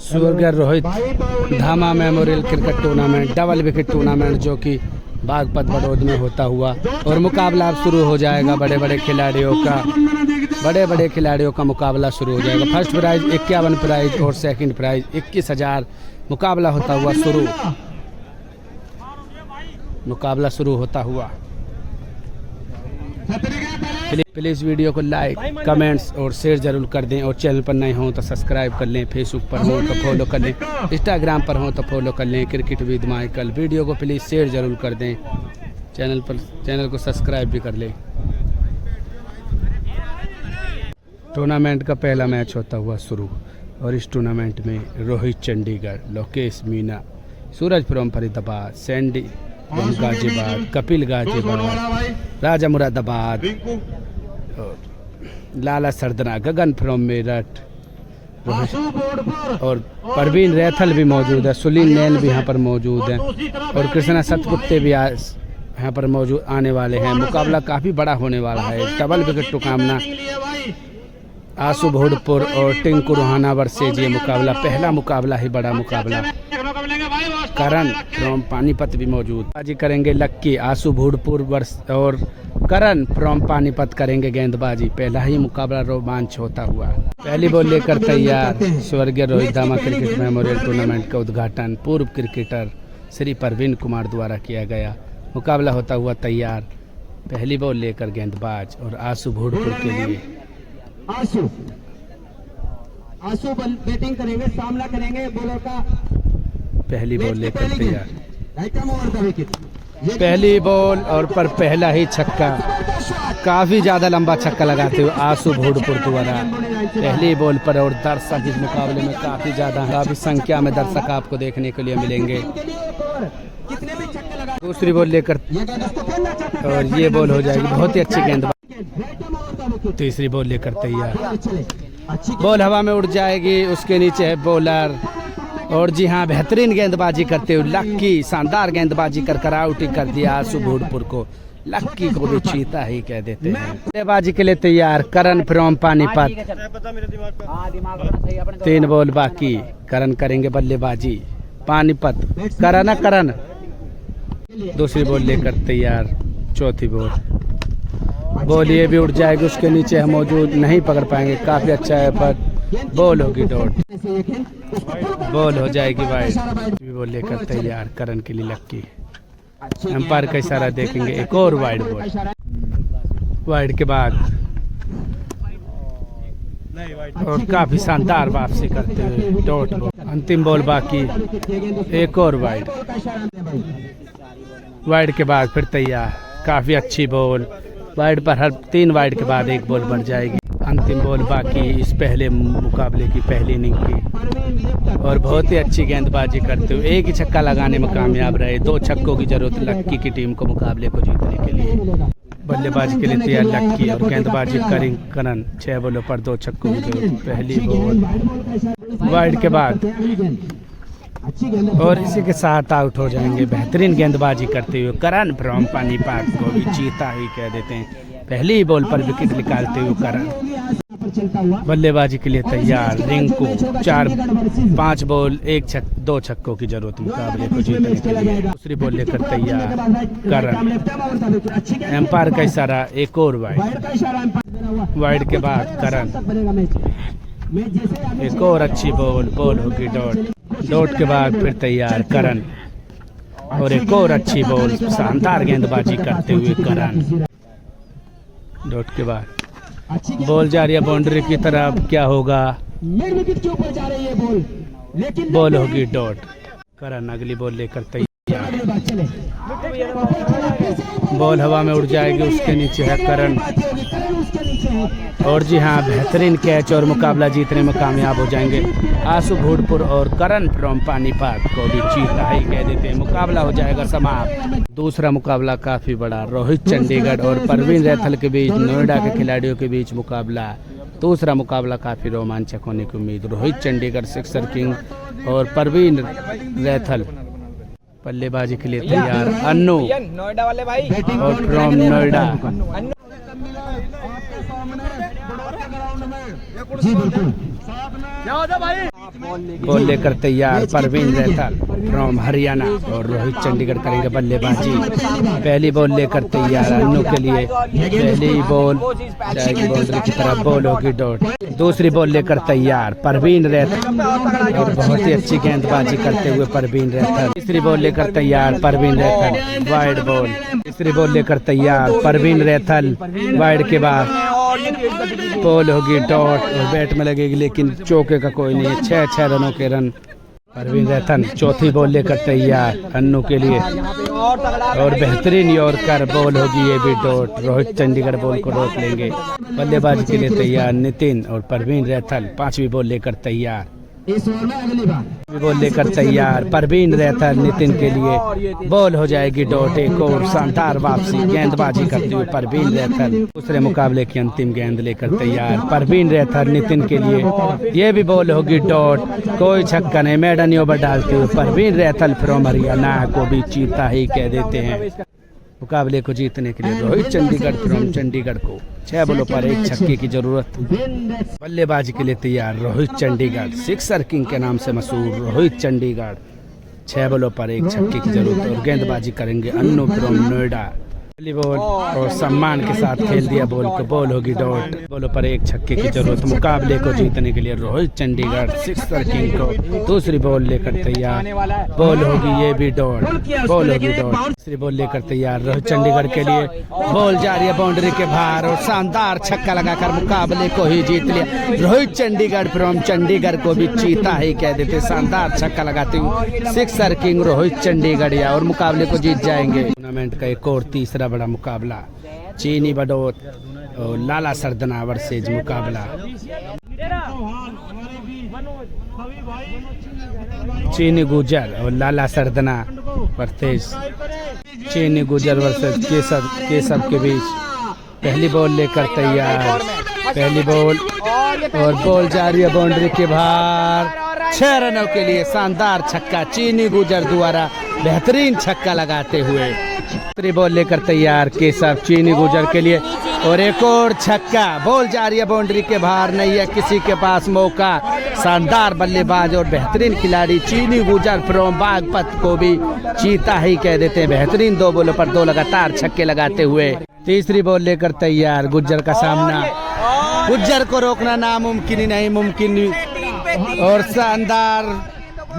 स्वर्गीय रोहित धामा memorial cricket tournament double wicket tournament जो कि बागपत बड़ौद में होता हुआ और मुकाबला अब शुरू हो जाएगा। बड़े बड़े खिलाड़ियों का मुकाबला शुरू हो जाएगा। फर्स्ट प्राइज 51 प्राइज और सेकंड प्राइज 21,000 मुकाबला होता हुआ शुरू होता हुआ। प्लीज़ वीडियो को लाइक कमेंट्स और शेयर जरूर कर दें और चैनल पर नए हों तो सब्सक्राइब कर लें, फेसबुक पर हो तो फॉलो कर लें, इंस्टाग्राम पर हो तो फॉलो कर लें क्रिकेट विद माइकल। वीडियो को प्लीज़ शेयर जरूर कर दें, चैनल को सब्सक्राइब भी कर लें। टूर्नामेंट का पहला मैच होता हुआ शुरू और इस टूर्नामेंट में Rohit Chandigarh, Lokesh Meena, Suraj from Faridabad, Sandy Ghaziabad, Kapil Ghaziabad, Raja Moradabad, Lala Sardhana, Gagan from Meerut और परवीन रैथल भी मौजूद है, सुनील नैन भी यहाँ पर मौजूद है और कृष्णा सतगुप्ते भी यहाँ पर मौजूद आने वाले हैं। मुकाबला काफ़ी बड़ा होने वाला है। डबल विकेट टूर्नामेंट आशु भोडपुर और टिंकू रोहाना वर्सेज ये मुकाबला पहला मुकाबला ही बड़ा मुकाबला। करण फ्रॉम पानीपत भी मौजूद बाजी करेंगे। लक्की आशु भोडपुर और करण फ्रॉम पानीपत करेंगे गेंदबाजी। पहला ही मुकाबला रोमांच होता हुआ। पहली बॉल लेकर तैयार स्वर्गीय रोहित धामा क्रिकेट मेमोरियल टूर्नामेंट का उद्घाटन पूर्व क्रिकेटर श्री परवीन कुमार द्वारा किया गया। मुकाबला होता हुआ तैयार। पहली बॉल लेकर गेंदबाज और आशु भोडपुर के लिए आशु बैटिंग करेंगे, सामना करेंगे बॉलर का। पहली बॉल लेकर तैयार। पहली बॉल और पर पहला ही छक्का, काफी ज्यादा लंबा छक्का लगाते हुए आशु भोडपुर द्वारा पहली बॉल पर। और दर्शक इस मुकाबले में काफी ज्यादा काफी संख्या में दर्शक आपको देखने के लिए मिलेंगे। दूसरी बॉल लेकर और ये बॉल हो जाएगी बहुत ही अच्छी गेंदबाजी। तीसरी बॉल लेकर तैयार। बॉल हवा में उड़ जाएगी, उसके नीचे है बॉलर और जी हाँ बेहतरीन गेंदबाजी करते हुए लक्की शानदार गेंदबाजी कर आउटिंग कर दिया आशु भोडपुर को। लक्की को भी चीता ही कह देते हैं। बल्लेबाजी के लिए तैयार करण फ्रॉम पानीपत। 3 बॉल बाकी। करण करेंगे बल्लेबाजी। पानीपत करण दूसरी बॉल लेकर तैयार। चौथी बॉल ये भी उड़ जाएगी, उसके नीचे हम मौजूद नहीं पकड़ पाएंगे। काफी अच्छा है पर बॉल होगी डॉट। बॉल हो जाएगी वाइड। बॉल लेकर तैयार करण के लिए लक्की। अंपायर का इशारा देखेंगे। एक और वाइड बॉल। वाइड के बाद और काफी शानदार वापसी करते हुए डॉट बॉल। अंतिम बॉल बाकी। एक और वाइड। वाइड के बाद फिर तैयार। काफी अच्छी बॉल। वाइड पर हर 3 वाइड के बाद एक बॉल बन जाएगी। अंतिम बॉल बाकी इस पहले मुकाबले की पहली इनिंग की और बहुत ही अच्छी गेंदबाजी करते हुए एक ही छक्का लगाने में कामयाब रहे। 2 छक्कों की जरूरत लक्की की टीम को मुकाबले को जीतने के लिए। बल्लेबाजी के लिए तैयार लक्की और गेंदबाजी करण। 6 बॉलों पर 2 छक्कों की जरूरत। पहली बॉल वाइड के बाद और इसी के साथ आउट हो जाएंगे। बेहतरीन गेंदबाजी करते हुए करण फ्रॉम पानीपत को भी चीता ही कह देते हैं। पहली बॉल पर विकेट निकालते हुए करण। बल्लेबाजी के लिए तैयार रिंकू। 5 बॉल 2 छक्कों की जरूरत मुकाबले को जीतने के लिए। दूसरी बॉल लेकर तैयार करण। एम्पायर का इशारा। एक और वाइड के बाद करण। एक और अच्छी बॉल होगी डॉट के बाद फिर तैयार करण और एक और अच्छी बॉल। शानदार गेंदबाजी करते हुए करण। डॉट के बाद बॉल जा रही है बाउंड्री की तरफ। क्या होगा? बॉल होगी डॉट। करण अगली बॉल लेकर तैयार। बॉल हवा में उड़ जाएगी, उसके नीचे है करण और जी हाँ बेहतरीन कैच और मुकाबला जीतने में कामयाब हो जाएंगे। आशु भोडपुर और करण फ्रॉम पानीपत को भी चीता ही कह देते हैं। मुकाबला हो जाएगा समाप्त। दूसरा मुकाबला काफी बड़ा रोहित चंडीगढ़ और परवीन रैथल के बीच, नोएडा के खिलाड़ियों के बीच मुकाबला। दूसरा मुकाबला काफी रोमांचक होने की उम्मीद। रोहित चंडीगढ़ सिक्सर किंग और परवीन रैथल बल्लेबाजी के लिए तैयार। अन्नू नोएडा वाले भाई और फ्रॉम नोएडा। जी बिल्कुल। क्या होता भाई? बॉल लेकर तैयार परवीन रैथल फ्रॉम हरियाणा और रोहित चंडीगढ़ करेंगे बल्लेबाजी। पहली बॉल लेकर तैयार अन्नू के लिए, पहली बॉल जाएगी बाउंड्री की तरफ, बॉल होगी डॉट। दूसरी बॉल लेकर तैयार परवीन रैथल और बहुत ही अच्छी गेंदबाजी करते हुए परवीन रैथल। तीसरी बॉल लेकर तैयार परवीन रैथल, वाइड बॉल। तीसरी बॉल लेकर तैयार परवीन रैथल, वाइड के बाद बॉल होगी डॉट और बैट में लगेगी, लेकिन चौके का कोई नहीं है। 6 रनों के रन परवीन रैथल। चौथी बॉल लेकर तैयार अन्नू के लिए और बेहतरीन यॉर्कर, बॉल होगी ये भी डॉट। रोहित चंडीगढ़ बॉल को रोक लेंगे। बल्लेबाजी के लिए तैयार नितिन और परवीन रैथल। पांचवी बॉल लेकर तैयार, इस ओवर में अगली बार बॉल लेकर तैयार परवीन रैथल नितिन के लिए, बॉल हो जाएगी डॉट। एक और शानदार वापसी गेंदबाजी करते हुए परवीन रैथल। दूसरे मुकाबले की अंतिम गेंद लेकर तैयार परवीन रैथल नितिन के लिए, ये भी बॉल होगी डॉट। कोई छक्का नहीं, मेडन ओवर डालते हुए परवीन रैथल फ्रॉम हरियाणा को भी चीता ही कह देते हैं। मुकाबले को जीतने के लिए रोहित चंडीगढ़ फ्रॉम चंडीगढ़ को 6 बॉलों पर 1 छक्के की जरूरत। बल्लेबाजी के लिए तैयार रोहित चंडीगढ़, सिक्सर किंग के नाम से मशहूर रोहित चंडीगढ़। 6 बॉलों पर 1 छक्के की जरूरत और गेंदबाजी करेंगे अन्नू फ्रॉम नोएडा। पहली बॉल और सम्मान के साथ खेल दिया बॉल को, बॉल होगी डॉट। बॉलों पर 1 छक्के की जरूरत। मुकाबले को जीतने के लिए रोहित चंडीगढ़ सिक्सर किंग को। दूसरी बॉल लेकर तैयार, बॉल होगी ये भी डॉट, बॉल होगी डॉट। तीसरी बॉल लेकर तैयार रोहित चंडीगढ़ के लिए, बॉल जा रही है बाउंड्री के बाहर और शानदार छक्का लगाकर मुकाबले को ही जीत लिया। रोहित चंडीगढ़ फ्रॉम चंडीगढ़ को भी चीता ही कह देते, शानदार छक्का लगाते हुए सिक्सर किंग रोहित चंडीगढ़ और मुकाबले को जीत जाएंगे। टूर्नामेंट का एक और तीसरा बड़ा मुकाबला चीनी बडोत और लाला सरदना वर्सेज मुकाबला। चीनी गुजर और लाला सरदना वर्सेज चीनी गुजर वर्सेज केसव के बीच। पहली बॉल लेकर तैयार, पहली बॉल और बॉल जा रही है बाउंड्री के बाहर। 6 रनों के लिए शानदार छक्का चीनी गुजर द्वारा, बेहतरीन छक्का लगाते हुए। दूसरी बॉल लेकर तैयार केसव चीनी गुजर के लिए और एक और छक्का। बॉल जा रही है बाउंड्री के बाहर, नहीं है किसी के पास मौका। शानदार बल्लेबाज और बेहतरीन खिलाड़ी चीनी गुजर फ्रॉम बागपत को भी चीता ही कह देते हैं। बेहतरीन 2 बॉलों पर 2 लगातार छक्के लगाते हुए। तीसरी बॉल लेकर तैयार गुज्जर का सामना, गुज्जर को रोकना नामुमकिन ही नहीं मुमकिन और शानदार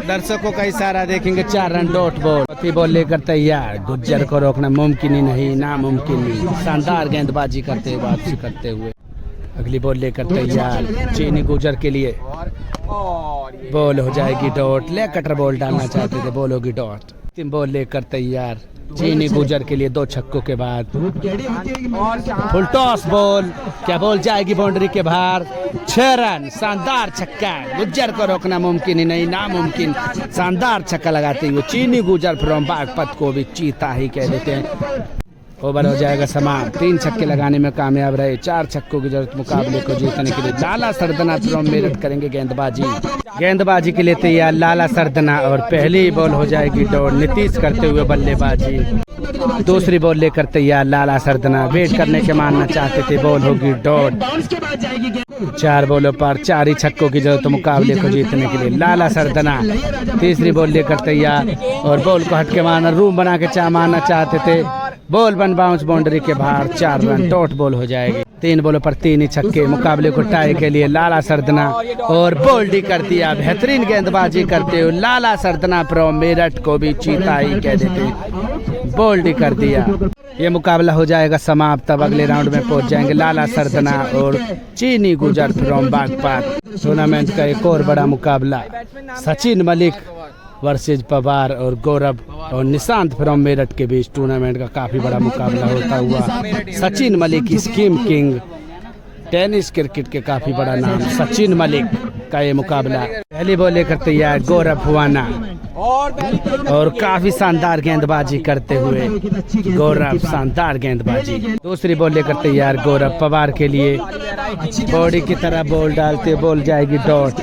दर्शकों का इशारा देखेंगे। 4 रन डॉट बॉल। चौथी बॉल लेकर तैयार, गुज्जर को रोकना मुमकिन ही नहीं नामुमकिन ही, शानदार गेंदबाजी करते हुए वापसी करते हुए। अगली बॉल लेकर तैयार चीनी गुजर के लिए, बॉल हो जाएगी डॉट। ले कटर बॉल डालना चाहते थे, बॉल होगी डॉट। 3 बॉल लेकर तैयार चीनी गुजर के लिए 2 छक्कों के बाद फुल टॉस बॉल, क्या बॉल जाएगी बाउंड्री के बाहर। 6 रन, शानदार छक्का। गुज्जर को रोकना मुमकिन ही नहीं नामुमकिन, शानदार छक्का लगाते हुए चीनी गुजर फ्रॉम बागपत को भी चीता ही कह देते हैं। ओवर हो जाएगा समाप्त। 3 छक्के लगाने में कामयाब रहे। 4 छक्कों की जरूरत मुकाबले को जीतने के लिए। लाला सरदना फ्रॉम मेरठ करेंगे गेंदबाजी। गेंदबाजी के लिए तैयार लाला सरदना और पहली बॉल हो जाएगी डॉट। नीतीश करते हुए बल्लेबाजी। दूसरी बॉल लेकर तैयार लाला सरदना, वेट करने के मानना चाहते थे, बॉल होगी डॉट। 4 बॉलों पर 4 ही छक्कों की जरूरत मुकाबले को जीतने के लिए। लाला सरदना तीसरी बॉल लेकर तैयार और बॉल को हटके मारना, रूम बना के मारना चाहते थे, बॉल बन बाउंस बाउंड्री के बाहर। 4 रन डॉट बॉल हो जाएगी। 3 बॉलों पर 3 ही छक्के मुकाबले को टाई के लिए। लाला सरदना और बोल्डी कर दिया, बेहतरीन गेंदबाजी करते हुए लाला सरदना फ्रॉम मेरठ को भी चीता ही कह देते, बोल्डी कर दिया। ये मुकाबला हो जाएगा समाप्त। तब अगले राउंड में पहुंच जाएंगे लाला सरदना और चीनी गुजर फ्रॉम बागपत। टूर्नामेंट का एक और बड़ा मुकाबला सचिन मलिक वर्सेज पवार और गौरव और निशांत फ्रॉम मेरठ के बीच। टूर्नामेंट का काफी बड़ा मुकाबला होता हुआ Sachin Malik scheme king, tennis cricket के काफी बड़ा नाम सचिन मलिक का ये मुकाबला। पहली बॉल लेकर तैयार गौरव हुआना और काफी शानदार गेंदबाजी करते हुए गौरव, शानदार गेंदबाजी। दूसरी बॉल लेकर तैयार गौरव पवार के लिए, बॉडी की तरह बॉल डालते, बॉल जाएगी डॉट।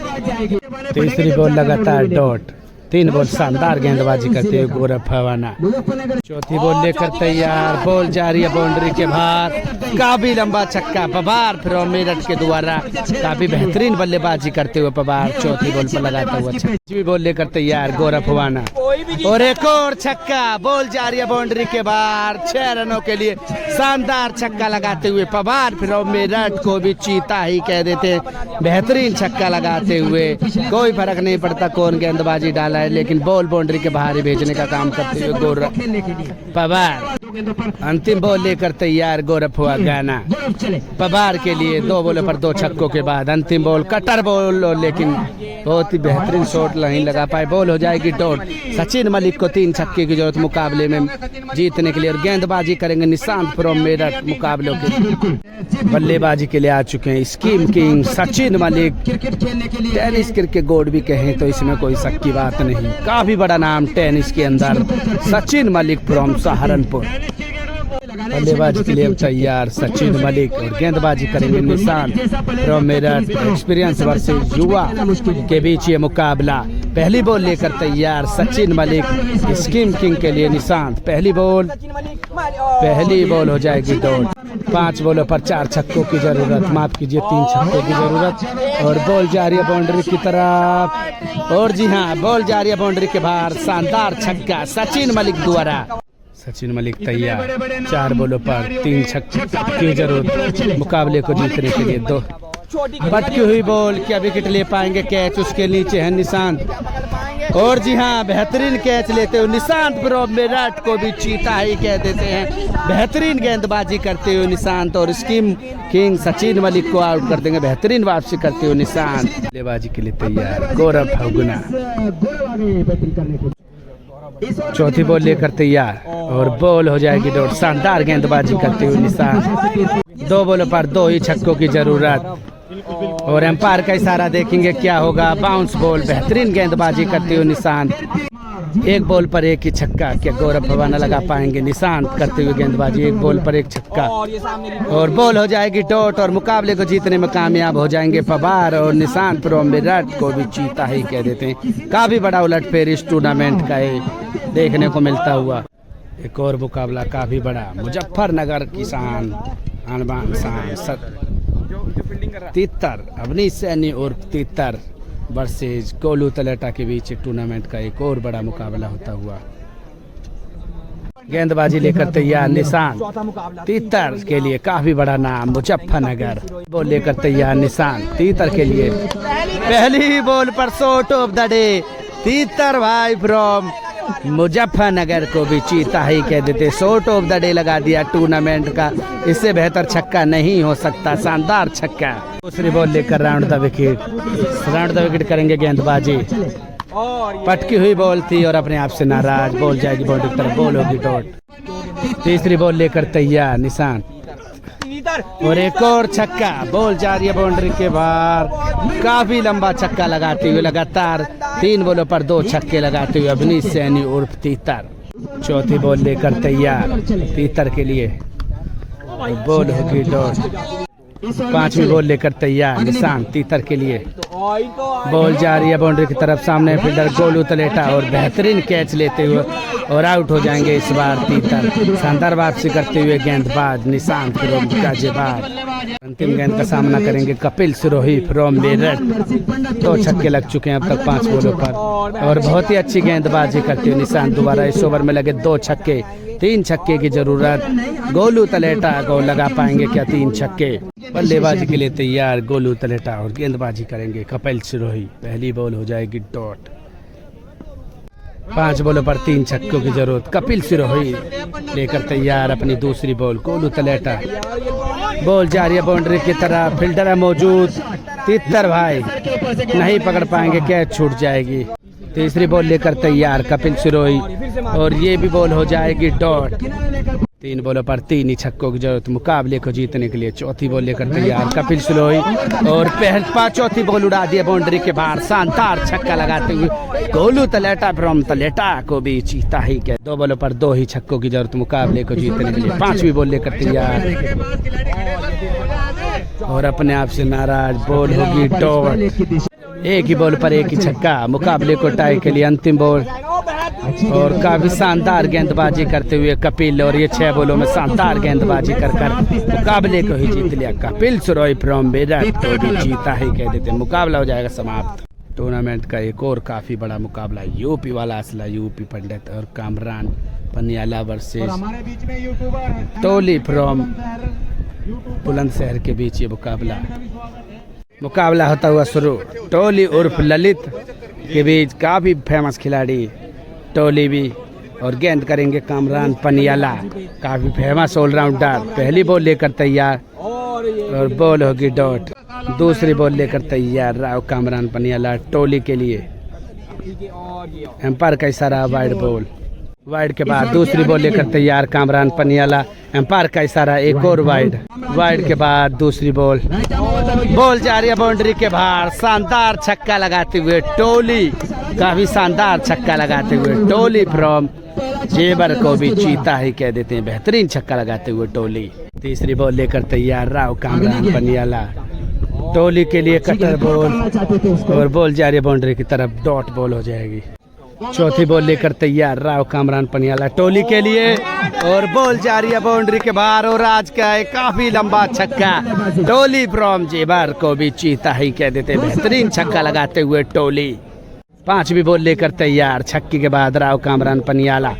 तीसरी बॉल लगातार डॉट। 3 बॉल शानदार गेंदबाजी करते हुए गौरव फवाना। मुजफ्फरनगर चौथी बॉल लेकर तैयार, बॉल जा रही है बाउंड्री के बाहर, काफी लंबा छक्का पवार फ्रॉम मेरठ के द्वारा, काफी बेहतरीन बल्लेबाजी करते हुए पवार चौथी बॉल पर लगाता हुआ। पांचवी बॉल लेकर तैयार गौरव फवाना और एक और छक्का, बॉल जा रही है बाउंड्री के बाहर, 6 रनों के लिए शानदार छक्का लगाते हुए पवार फ्रॉम मेरठ को भी चीता ही कह देते हैं। बेहतरीन छक्का लगाते हुए, कोई फर्क नहीं पड़ता कौन गेंदबाजी डाला है, लेकिन बॉल बाउंड्री के बाहर ही भेजने का काम करते हुए गौरव पवार। अंतिम बॉल लेकर तैयार गौरव फवाना पवार के लिए 2 बॉलों पर 2 छक्कों के बाद अंतिम बॉल कटर बॉल, लेकिन बहुत ही बेहतरीन शॉट नहीं लगा पाए, बॉल हो जाएगी डॉट। सचिन मलिक को 3 छक्के की जरूरत मुकाबले में जीतने के लिए, और गेंदबाजी करेंगे निशांत फ्रॉम मेरठ। मुकाबलों के बल्लेबाजी के लिए आ चुके हैं scheme king Sachin Malik, tennis cricket गोड भी कहें तो इसमें कोई शक की बात नहीं, काफी बड़ा नाम टेनिस के अंदर सचिन मलिक फ्रॉम सहारनपुर। बल्लेबाजी के लिए तैयार सचिन मलिक और गेंदबाजी करेंगे Nishant from Meerut. Experience versus युवा के बीच ये मुकाबला। पहली बॉल लेकर तैयार सचिन मलिक, स्कीम किंग के लिए निशांत। पहली बॉल हो जाएगी डॉट। 5 बॉलों पर 4 छक्कों की जरूरत, माफ कीजिए 3 छक्कों की जरूरत, और बॉल जा रही है बाउंड्री की तरफ, और जी हाँ बॉल जा रही है बाउंड्री के बाहर, शानदार छक्का सचिन मलिक द्वारा। सचिन मलिक तैयार, 4 बॉलों पर 3 छक्के की जरूरत मुकाबले को जीतने के लिए। 2 पटकी हुई बॉल, क्या विकेट ले पाएंगे? कैच उसके नीचे है निशांत, और जी हाँ बेहतरीन कैच लेते हुए निशांत फ्रॉम मेरठ को भी चीता ही कह देते हैं। बेहतरीन गेंदबाजी करते हुए निशांत, और स्कीम किंग सचिन मलिक को आउट कर देंगे। बेहतरीन वापसी करते हुए निशांत। बल्लेबाजी के लिए तैयार गौरव फवाना, चौथी बॉल लेकर तैयार और बॉल हो जाएगी डॉट। शानदार गेंदबाजी करते हुए निशांत। 2 बॉलों पर 2 ही छक्कों की जरूरत, और एम्पायर का इशारा देखेंगे क्या होगा। बाउंस बॉल, बेहतरीन गेंदबाजी करते हुए निशांत। 1 बॉल पर 1 ही छक्का, क्या गौरव फवाना लगा पाएंगे? निशांत करते हुए गेंदबाजी, 1 बॉल पर 1 छक्का, और बॉल हो जाएगी डॉट, और मुकाबले को जीतने में कामयाब हो जाएंगे पवार, और निशांत फ्रॉम मेरठ को भी चीता ही कह देते हैं। काफी बड़ा उलटफेर इस टूर्नामेंट का देखने को मिलता हुआ। एक और मुकाबला काफी बड़ा, मुजफ्फरनगर किसान अनबान तीतर अवनी सैनी और तीतर वर्सेज गोलू तलेटा के बीच टूर्नामेंट का एक और बड़ा मुकाबला होता हुआ। गेंदबाजी लेकर तैयार निशांत तीतर के लिए, काफी बड़ा नाम मुजफ्फरनगर। बॉल लेकर तैयार निशांत तीतर के लिए, पहली बॉल पर शॉट ऑफ द डे। तीतर भाई फ्रॉम मुजफ्फरनगर को भी चीता ही कह देते, शॉट ऑफ द डे लगा दिया टूर्नामेंट का, इससे बेहतर छक्का नहीं हो सकता, शानदार छक्का। दूसरी बॉल लेकर राउंड द विकेट करेंगे गेंदबाजी। पटकी हुई बॉल थी और अपने आप से नाराज, बॉल जाएगी बाउंड्री की तरफ, बॉल होगी डॉट। तीसरी बॉल लेकर तैयार निशांत, और एक और छक्का, बॉल जा रही है बाउंड्री के बाहर, काफी लंबा छक्का लगाते हुए लगातार 3 बॉलों पर 2 छक्के लगाते हुए अवनी सैनी उर्फ तीतर। चौथी बॉल लेकर तैयार तीतर के लिए, बॉल होगी डॉट। 5वीं बॉल लेकर तैयार निशांत तीतर के लिए, बॉल जा रही है बाउंड्री की तरफ, सामने फील्डर गोलू तलेटा, और बेहतरीन कैच लेते हुए और आउट हो जाएंगे इस बार तीतर। शानदार वापसी करते हुए गेंदबाज निशांत फ्रॉम गाजियाबाद। अंतिम गेंद का सामना करेंगे कपिल सिरोही फ्रॉम मेरठ। 2 छक्के लग चुके हैं अब तक 5 बॉलों पर, और बहुत ही अच्छी गेंदबाजी करते हुए निशांत दोबारा इस ओवर में लगे 2 छक्के, 3 छक्के की जरूरत। गोलू तलेटा को लगा पाएंगे क्या 3 छक्के? बल्लेबाजी के लिए तैयार गोलू तलेटा और गेंदबाजी करेंगे कपिल सिरोही। पहली बॉल हो जाएगी डॉट। 5 बॉलों पर 3 छक्कों की जरूरत। कपिल सिरोही लेकर तैयार अपनी दूसरी बॉल। गोलू तलेटा, बॉल जा रही है बाउंड्री की तरफ, फील्डर है मौजूद, तीतर भाई नहीं पकड़ पाएंगे, कैच छूट जाएगी। तीसरी बॉल लेकर तैयार कपिल सिरोही, और ये भी बॉल हो जाएगी डॉट। 3 बॉलों पर 3 ही छक्कों की जरूरत मुकाबले को जीतने के लिए। चौथी बॉल लेकर तैयार कपिल सिरोही, और चौथी बॉल उड़ा दिया बाउंड्री के बाहर, शानदार छक्का लगाते हुए गोलू तलेटा फ्रॉम तलेटा को भी चीता ही के। 2 बॉलों पर 2 ही छक्कों की जरूरत मुकाबले को जीतने के लिए। 5वीं बॉल लेकर तैयार, और अपने आप से नाराज, बॉल होगी डॉट। एक ही बॉल पर एक ही छक्का, मुकाबले को टाई के लिए अंतिम बॉल। और काफी शानदार गेंदबाजी करते हुए कपिल, और ये 6 बॉलों में शानदार गेंदबाजी कर मुकाबले को ही जीत लिया कपिल सुरोई फ्रॉम विराट कोहली। जीता ही कह देते, मुकाबला हो जाएगा समाप्त। टूर्नामेंट का एक और काफी बड़ा मुकाबला, यूपी वाला असला यूपी पंडित और Kamran Paniala versus Toli from Bulandshahr के बीच ये मुकाबला होता हुआ शुरू। टोली उर्फ ललित के बीच काफी फेमस खिलाड़ी टोली भी, और गेंद करेंगे कामरान पनियाला, काफी फेमस ऑलराउंडर। पहली बॉल लेकर तैयार और बॉल होगी डॉट। दूसरी बॉल लेकर तैयार राव कामरान पनियाला टोली के लिए। एम्पायर का इशारा वाइड बॉल। वाइड के बाद दूसरी बॉल लेकर तैयार कामरान पनियाला। एम्पायर का इशारा एक और वाइड। वाइड के बाद दूसरी बॉल जा रही है बाउंड्री के बाहर। शानदार छक्का लगाते हुए टोली, काफी शानदार छक्का लगाते हुए टोली फ्रॉम जेबर को भी जीता ही कह देते हैं, बेहतरीन छक्का लगाते हुए टोली। तीसरी बॉल लेकर तैयार राव कामरान पनियाला टोली के लिए कटर बॉल, और बॉल जा रही है बाउंड्री की तरफ, डॉट बॉल हो जाएगी। चौथी बॉल लेकर तैयार राव कामरान पनियाला टोली के लिए, और बॉल जा रही है बाउंड्री के बाहर, और आज का एक काफी लंबा छक्का टोली फ्रॉम जेबर को भी जीता ही कह देते, बेहतरीन छक्का लगाते हुए टोली। पांचवी बॉल लेकर तैयार, छक्के के बाद राव कामरान पनियाला,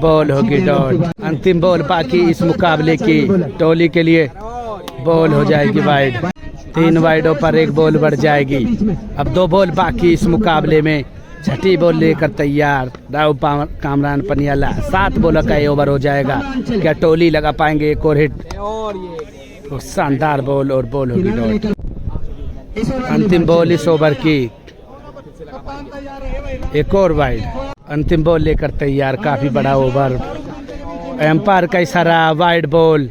बॉल होगी डॉट। अंतिम बॉल बाकी इस मुकाबले की टोली के लिए, बॉल हो जाएगी वाइड। 3 वाइडों पर एक बॉल बढ़ जाएगी। अब 2 बॉल बाकी इस मुकाबले में। छठी बॉल लेकर तैयार राव कामरान पनियाला। 7 बॉल का ये ओवर हो जाएगा, क्या टोली लगा पाएंगे एक और हिट? तो शानदार बॉल, और बॉल होगी डॉट। अंतिम बॉल इस ओवर की, एक और वाइड। अंतिम बॉल लेकर तैयार, काफी बड़ा ओवर। एम्पायर का इशारा वाइड बॉल।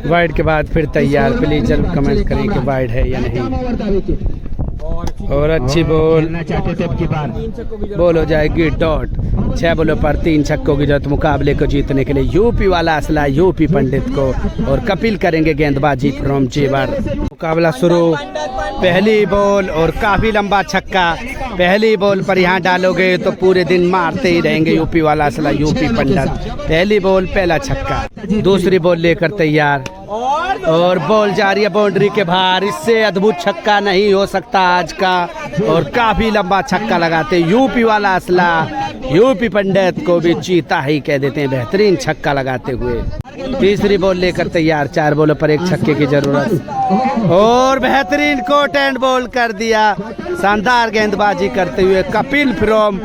वाइड के बाद फिर तैयार। प्लीज जरूर कमेंट करें कि वाइड है या नहीं। और अच्छी बॉल हो जाएगी डॉट। 6 बॉलों पर 3 छक्कों की जरूरत मुकाबले को जीतने के लिए यूपी वाला असला यूपी पंडित को, और कपिल करेंगे गेंदबाजी फ्रॉम जेवर। मुकाबला शुरू। पहली बॉल और काफी लंबा छक्का। पहली बॉल पर यहाँ डालोगे तो पूरे दिन मारते ही रहेंगे यूपी वाला असला यूपी पंडित। पहली बॉल पहला छक्का। दूसरी बॉल लेकर तैयार, और बॉल जा रही है बाउंड्री के बाहर। इससे अद्भुत छक्का नहीं हो सकता आज का, और काफी लंबा छक्का लगाते यूपी वाला असला यूपी पंडित को भी जीता ही कह देते हैं, बेहतरीन छक्का लगाते हुए। तीसरी बॉल लेकर तैयार। 4 बॉलों पर एक छक्के की जरूरत, और बेहतरीन कोट एंड बॉल कर दिया। शानदार गेंदबाजी करते हुए कपिल फ्रॉम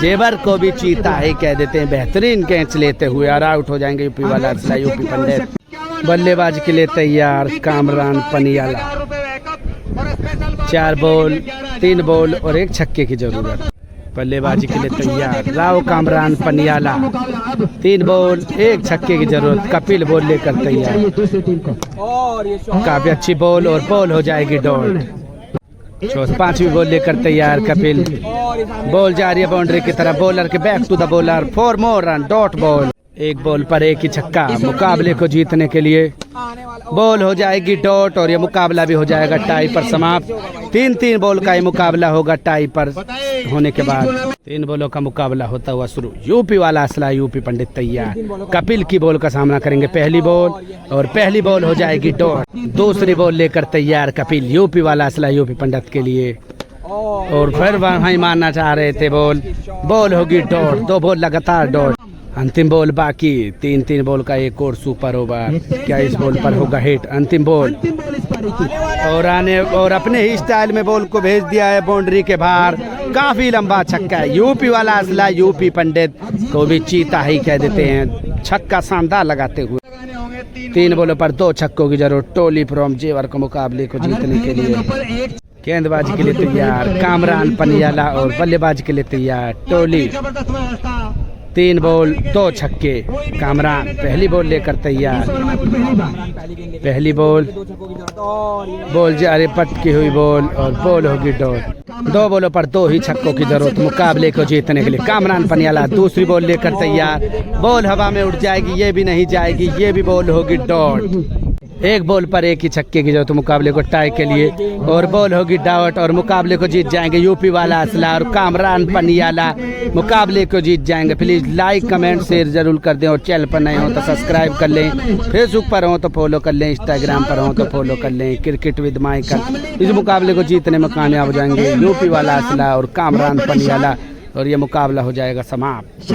जेवर को भी जीता ही कह देते हैं, बेहतरीन कैच लेते हुए, और आउट हो जाएंगे यूपी वाला असला यूपी पंडित। बल्लेबाजी के लिए तैयार कामरान पनियाला। 4 बॉल 3 बॉल और एक छक्के की जरूरत। बल्लेबाजी के लिए तैयार राव कामरान पनियाला। 3 बॉल 1 छक्के की जरूरत। कपिल बॉल लेकर तैयार। काफी अच्छी बॉल, और बॉल हो जाएगी डॉट। 5वीं बॉल लेकर तैयार कपिल। बॉल जा रही है बाउंड्री की तरफ, बॉलर के back to the bowler, 4 more run, dot ball. 1 ball पर एक ही छक्का मुकाबले को जीतने के लिए। बॉल हो जाएगी डॉट, और ये मुकाबला भी हो जाएगा टाई पर समाप्त। 3-3 बॉल का ये मुकाबला होगा टाई पर होने के बाद। 3 बॉलों का मुकाबला होता हुआ शुरू। यूपी वाला असला यूपी पंडित तैयार। कपिल की बॉल का सामना करेंगे। पहली बॉल, और पहली बॉल हो जाएगी डॉट। दूसरी बॉल लेकर तैयार कपिल यूपी वाला असला यूपी पंडित के लिए, और फिर वहीं मारना चाह रहे थे बॉल होगी डॉट। 2 बॉल लगातार डॉट। अंतिम बॉल बाकी। 3-3 बॉल का एक और सुपर ओवर, क्या इस बॉल पर होगा हिट? अंतिम बॉल, और अपने ही स्टाइल में बॉल को भेज दिया है बाउंड्री के बाहर। काफी लंबा छक्का। यूपी वाला असला यूपी पंडित को भी चीता ही कह देते हैं, छक्का शानदार लगाते हुए। 3 बॉलों पर 2 छक्कों की जरूरत टोली फ्रॉम जेवर को मुकाबले को जीतने के लिए। गेंदबाजी के लिए तैयार कामरान पनियाला, और बल्लेबाजी के लिए तैयार टोली। 3 बॉल 2 छक्के कामरान। पहली बॉल लेकर तैयार। पहली बॉल जा रही पटकी हुई बॉल, और बॉल होगी डॉट। 2 बॉलों पर 2 ही छक्कों की जरूरत मुकाबले को जीतने के लिए। कामरान पनियाला दूसरी बॉल लेकर तैयार। बॉल हवा में उड़ जाएगी, ये भी नहीं जाएगी, ये भी बॉल होगी डॉट। एक बॉल पर एक ही छक्के की जरूरत मुकाबले को टाई के लिए, और बॉल होगी डाउट और मुकाबले को जीत जाएंगे यूपी वाला असला और कामरान पनियाला मुकाबले को जीत जाएंगे। प्लीज़ लाइक कमेंट शेयर जरूर कर दें और चैनल पर नए हो तो सब्सक्राइब कर लें, फेसबुक पर हो तो फॉलो कर लें, इंस्टाग्राम पर हो तो फॉलो कर लें। क्रिकेट विद माइकल इस मुकाबले को जीतने में कामयाब हो जाएंगे यूपी वाला असला और कामरान पनियाला और ये मुकाबला हो जाएगा समाप्त।